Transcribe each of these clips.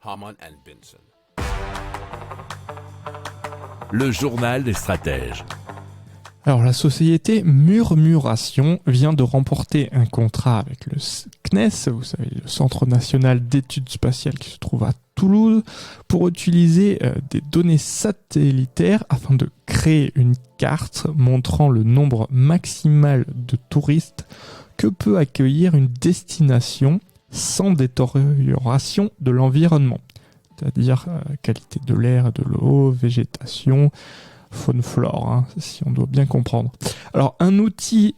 Harman & Benson. Le journal des stratèges. Alors la société Murmuration vient de remporter un contrat avec le CNES, vous savez, le Centre National d'Études Spatiales qui se trouve à Toulouse, pour utiliser des données satellitaires afin de créer une carte montrant le nombre maximal de touristes que peut accueillir une destination sans détérioration de l'environnement, c'est-à-dire qualité de l'air, de l'eau, végétation, faune, flore, si on doit bien comprendre. Alors un outil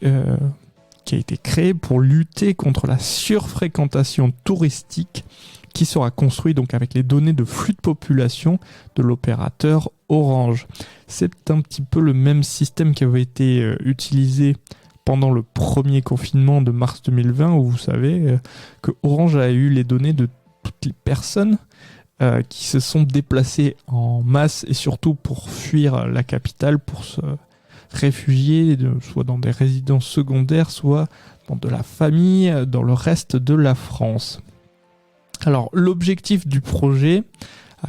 qui a été créé pour lutter contre la surfréquentation touristique qui sera construit donc avec les données de flux de population de l'opérateur Orange. C'est un petit peu le même système qui avait été utilisé pendant le premier confinement de mars 2020 où vous savez que Orange a eu les données de toutes les personnes qui se sont déplacés en masse et surtout pour fuir la capitale, pour se réfugier soit dans des résidences secondaires, soit dans de la famille, dans le reste de la France. Alors l'objectif du projet,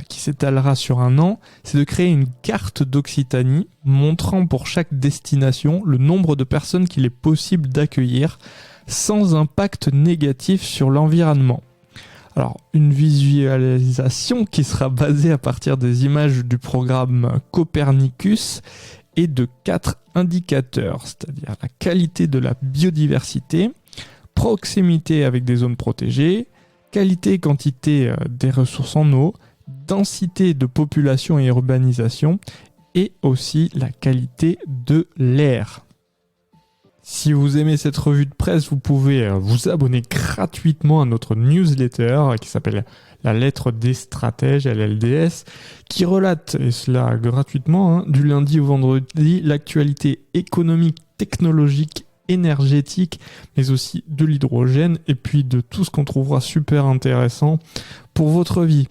qui s'étalera sur un an, c'est de créer une carte d'Occitanie montrant pour chaque destination le nombre de personnes qu'il est possible d'accueillir sans impact négatif sur l'environnement. Alors, une visualisation qui sera basée à partir des images du programme Copernicus et de 4 indicateurs, c'est-à-dire la qualité de la biodiversité, proximité avec des zones protégées, qualité et quantité des ressources en eau, densité de population et urbanisation, et aussi la qualité de l'air. Si vous aimez cette revue de presse, vous pouvez vous abonner gratuitement à notre newsletter qui s'appelle La Lettre des Stratèges, LLDS, qui relate, et cela gratuitement, du lundi au vendredi, l'actualité économique, technologique, énergétique, mais aussi de l'hydrogène, et puis de tout ce qu'on trouvera super intéressant pour votre vie.